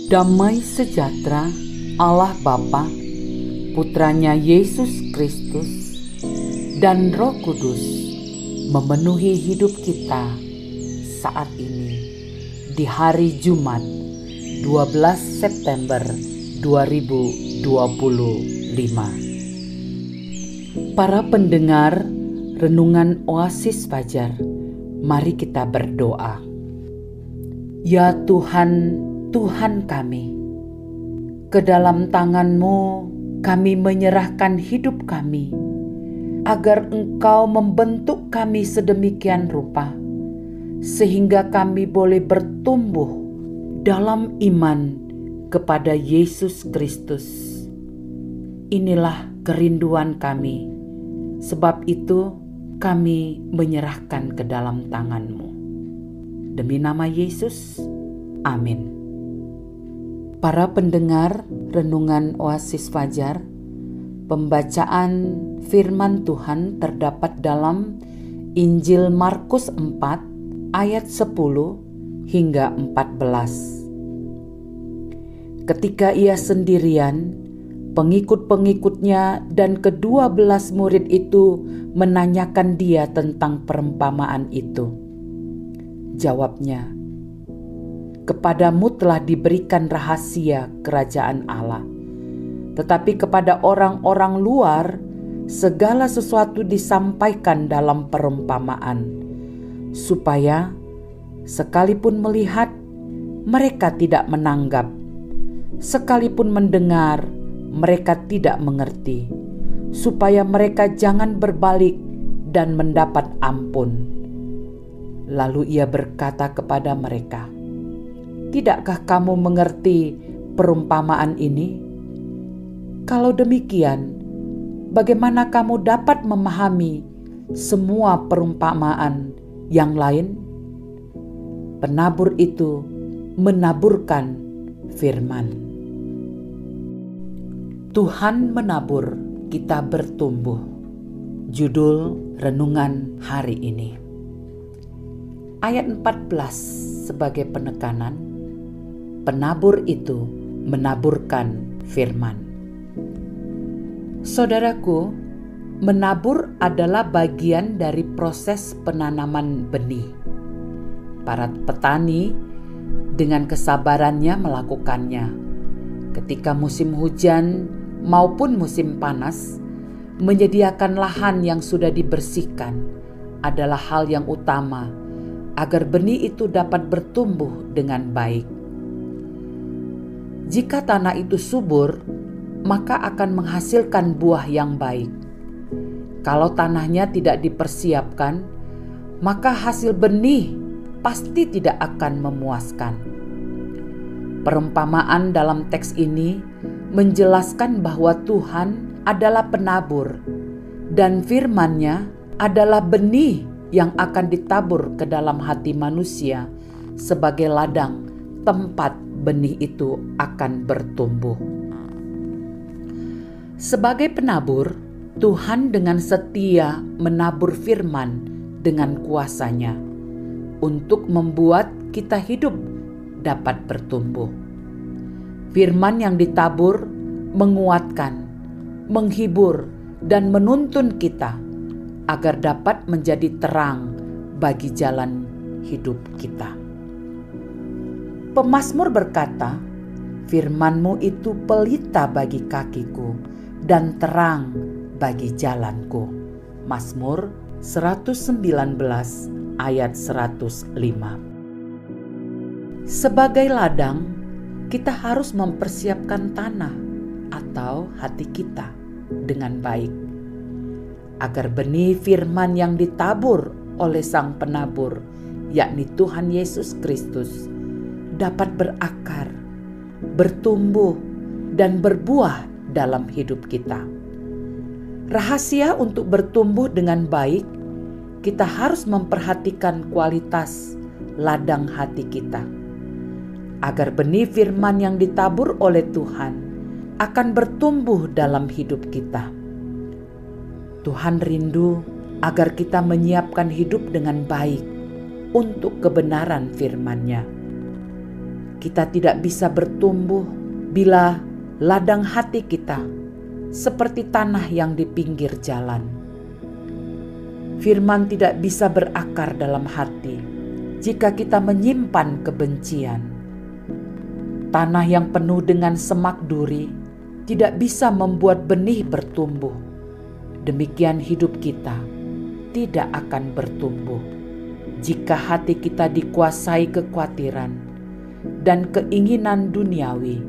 Damai sejahtera Allah Bapa, Putranya Yesus Kristus, dan Roh Kudus memenuhi hidup kita saat ini di hari Jumat 12 September 2025. Para pendengar Renungan Oasis Fajar, mari kita berdoa. Ya Tuhan, Tuhan kami, ke dalam tangan-Mu kami menyerahkan hidup kami, agar Engkau membentuk kami sedemikian rupa, sehingga kami boleh bertumbuh dalam iman kepada Yesus Kristus. Inilah kerinduan kami, sebab itu kami menyerahkan ke dalam tangan-Mu. Demi nama Yesus, amin. Para pendengar Renungan Oasis Fajar, pembacaan firman Tuhan terdapat dalam Injil Markus 4 ayat 10 hingga 14. Ketika ia sendirian, pengikut-pengikutnya dan ke-12 murid itu menanyakan dia tentang perumpamaan itu. Jawabnya, "Kepadamu telah diberikan rahasia kerajaan Allah, tetapi kepada orang-orang luar segala sesuatu disampaikan dalam perumpamaan, supaya sekalipun melihat mereka tidak menanggap, sekalipun mendengar mereka tidak mengerti, supaya mereka jangan berbalik dan mendapat ampun." Lalu ia berkata kepada mereka, "Tidakkah kamu mengerti perumpamaan ini? Kalau demikian, bagaimana kamu dapat memahami semua perumpamaan yang lain?" Penabur itu menaburkan firman. Tuhan menabur, kita bertumbuh. Judul renungan hari ini. Ayat 14 sebagai penekanan, penabur itu menaburkan firman. Saudaraku, menabur adalah bagian dari proses penanaman benih. Para petani dengan kesabarannya melakukannya. Ketika musim hujan maupun musim panas, menyediakan lahan yang sudah dibersihkan adalah hal yang utama agar benih itu dapat bertumbuh dengan baik. Jika tanah itu subur, maka akan menghasilkan buah yang baik. Kalau tanahnya tidak dipersiapkan, maka hasil benih pasti tidak akan memuaskan. Perumpamaan dalam teks ini menjelaskan bahwa Tuhan adalah penabur dan firman-Nya adalah benih yang akan ditabur ke dalam hati manusia sebagai ladang tempat benih itu akan bertumbuh. Sebagai penabur, Tuhan dengan setia menabur firman dengan kuasa-Nya untuk membuat kita hidup dapat bertumbuh. Firman yang ditabur menguatkan, menghibur, dan menuntun kita agar dapat menjadi terang bagi jalan hidup kita. Pemazmur berkata, "Firman-Mu itu pelita bagi kakiku dan terang bagi jalanku." Mazmur 119 ayat 105. Sebagai ladang, kita harus mempersiapkan tanah atau hati kita dengan baik, agar benih firman yang ditabur oleh Sang Penabur, yakni Tuhan Yesus Kristus, dapat berakar, bertumbuh, dan berbuah dalam hidup kita. Rahasia untuk bertumbuh dengan baik, kita harus memperhatikan kualitas ladang hati kita, agar benih firman yang ditabur oleh Tuhan akan bertumbuh dalam hidup kita. Tuhan rindu agar kita menyiapkan hidup dengan baik untuk kebenaran firman-Nya. Kita tidak bisa bertumbuh bila ladang hati kita seperti tanah yang di pinggir jalan. Firman tidak bisa berakar dalam hati jika kita menyimpan kebencian. Tanah yang penuh dengan semak duri tidak bisa membuat benih bertumbuh. Demikian hidup kita tidak akan bertumbuh jika hati kita dikuasai kekhawatiran dan keinginan duniawi.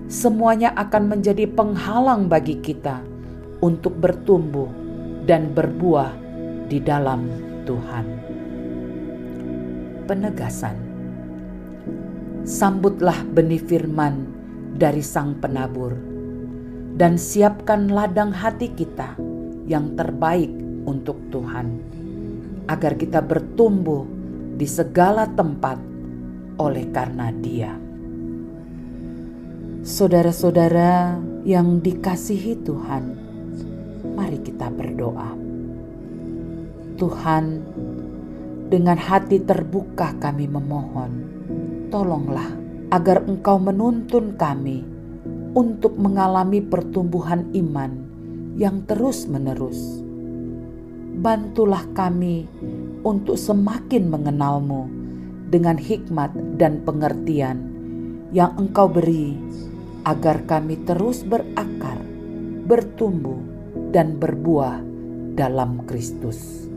Semuanya akan menjadi penghalang bagi kita untuk bertumbuh dan berbuah di dalam Tuhan. Penegasan. Sambutlah benih firman dari Sang Penabur dan siapkan ladang hati kita yang terbaik untuk Tuhan, agar kita bertumbuh di segala tempat oleh karena Dia. Saudara-saudara yang dikasihi Tuhan, mari kita berdoa. Tuhan, dengan hati terbuka kami memohon, tolonglah agar Engkau menuntun kami untuk mengalami pertumbuhan iman yang terus-menerus. Bantulah kami untuk semakin mengenal-Mu dengan hikmat dan pengertian yang Engkau beri, agar kami terus berakar, bertumbuh, dan berbuah dalam Kristus.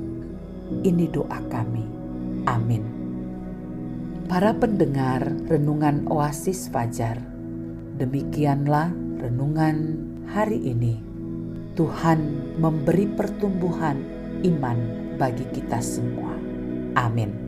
Ini doa kami. Amin. Para pendengar Renungan Oasis Fajar, demikianlah renungan hari ini. Tuhan memberi pertumbuhan iman bagi kita semua. Amin.